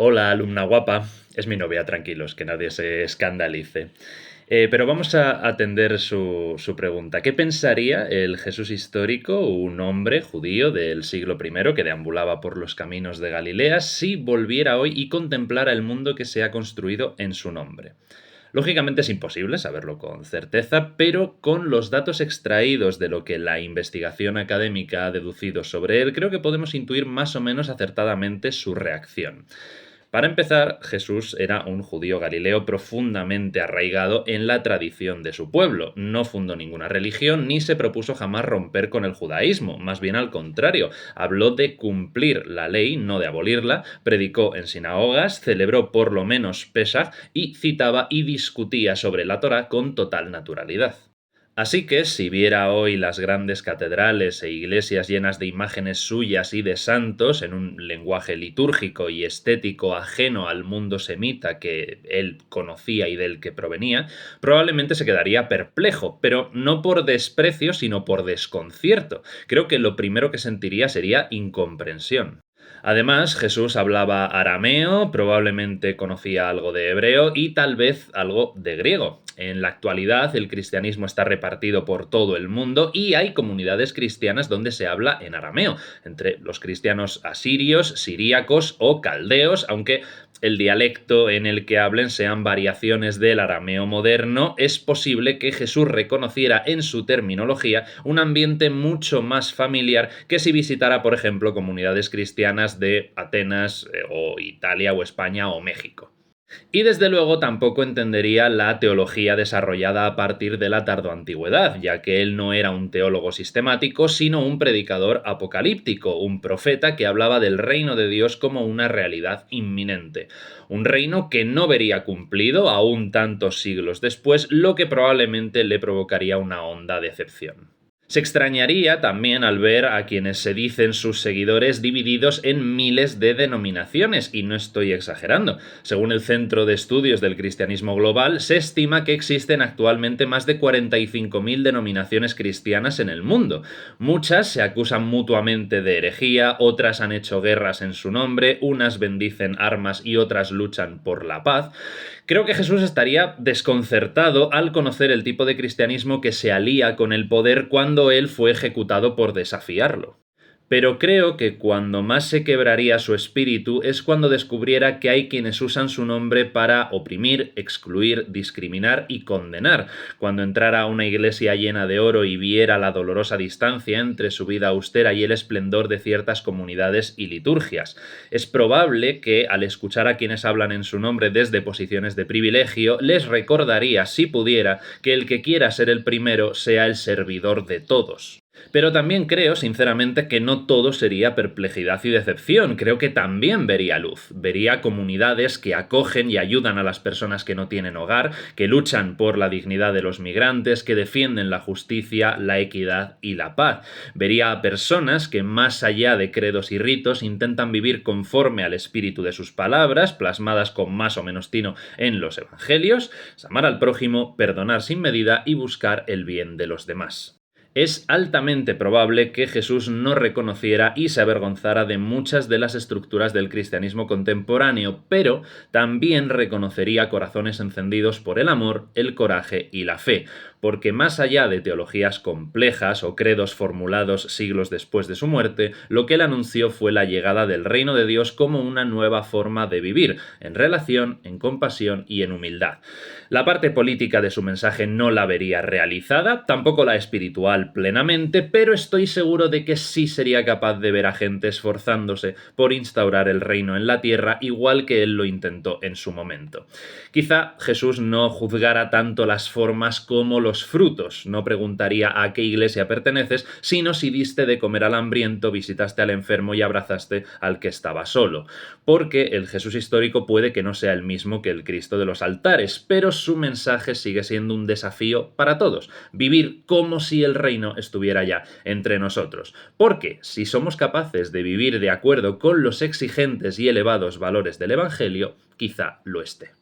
Hola, alumna guapa. Es mi novia, tranquilos, que nadie se escandalice. Pero vamos a atender su pregunta. ¿Qué pensaría el Jesús histórico, un hombre judío del siglo I que deambulaba por los caminos de Galilea, si volviera hoy y contemplara el mundo que se ha construido en su nombre? Lógicamente es imposible saberlo con certeza, pero con los datos extraídos de lo que la investigación académica ha deducido sobre él, creo que podemos intuir más o menos acertadamente su reacción. Para empezar, Jesús era un judío galileo profundamente arraigado en la tradición de su pueblo. No fundó ninguna religión ni se propuso jamás romper con el judaísmo. Más bien al contrario, habló de cumplir la ley, no de abolirla, predicó en sinagogas, celebró por lo menos Pesaj y citaba y discutía sobre la Torá con total naturalidad. Así que, si viera hoy las grandes catedrales e iglesias llenas de imágenes suyas y de santos, en un lenguaje litúrgico y estético ajeno al mundo semita que él conocía y del que provenía, probablemente se quedaría perplejo, pero no por desprecio, sino por desconcierto. Creo que lo primero que sentiría sería incomprensión. Además, Jesús hablaba arameo, probablemente conocía algo de hebreo y tal vez algo de griego. En la actualidad, el cristianismo está repartido por todo el mundo y hay comunidades cristianas donde se habla en arameo, entre los cristianos asirios, siríacos o caldeos, aunque el dialecto en el que hablen sean variaciones del arameo moderno, es posible que Jesús reconociera en su terminología un ambiente mucho más familiar que si visitara, por ejemplo, comunidades cristianas de Atenas o Italia o España o México. Y desde luego tampoco entendería la teología desarrollada a partir de la tardoantigüedad, ya que él no era un teólogo sistemático, sino un predicador apocalíptico, un profeta que hablaba del reino de Dios como una realidad inminente. Un reino que no vería cumplido aún tantos siglos después, lo que probablemente le provocaría una honda decepción. Se extrañaría también al ver a quienes se dicen sus seguidores divididos en miles de denominaciones, y no estoy exagerando. Según el Centro de Estudios del Cristianismo Global, se estima que existen actualmente más de 45.000 denominaciones cristianas en el mundo. Muchas se acusan mutuamente de herejía, otras han hecho guerras en su nombre, unas bendicen armas y otras luchan por la paz. Creo que Jesús estaría desconcertado al conocer el tipo de cristianismo que se alía con el poder cuando él fue ejecutado por desafiarlo. Pero creo que cuando más se quebraría su espíritu es cuando descubriera que hay quienes usan su nombre para oprimir, excluir, discriminar y condenar. Cuando entrara a una iglesia llena de oro y viera la dolorosa distancia entre su vida austera y el esplendor de ciertas comunidades y liturgias. Es probable que, al escuchar a quienes hablan en su nombre desde posiciones de privilegio, les recordaría, si pudiera, que el que quiera ser el primero sea el servidor de todos. Pero también creo, sinceramente, que no todo sería perplejidad y decepción. Creo que también vería luz. Vería comunidades que acogen y ayudan a las personas que no tienen hogar, que luchan por la dignidad de los migrantes, que defienden la justicia, la equidad y la paz. Vería a personas que, más allá de credos y ritos, intentan vivir conforme al espíritu de sus palabras, plasmadas con más o menos tino en los evangelios, amar al prójimo, perdonar sin medida y buscar el bien de los demás. Es altamente probable que Jesús no reconociera y se avergonzara de muchas de las estructuras del cristianismo contemporáneo, pero también reconocería corazones encendidos por el amor, el coraje y la fe, porque más allá de teologías complejas o credos formulados siglos después de su muerte, lo que él anunció fue la llegada del reino de Dios como una nueva forma de vivir, en relación, en compasión y en humildad. La parte política de su mensaje no la vería realizada, tampoco la espiritual plenamente, pero estoy seguro de que sí sería capaz de ver a gente esforzándose por instaurar el reino en la tierra, igual que él lo intentó en su momento. Quizá Jesús no juzgara tanto las formas como los frutos, no preguntaría a qué iglesia perteneces, sino si diste de comer al hambriento, visitaste al enfermo y abrazaste al que estaba solo. Porque el Jesús histórico puede que no sea el mismo que el Cristo de los altares, pero su mensaje sigue siendo un desafío para todos, vivir como si el reino estuviera ya entre nosotros. Porque si somos capaces de vivir de acuerdo con los exigentes y elevados valores del Evangelio, quizá lo esté.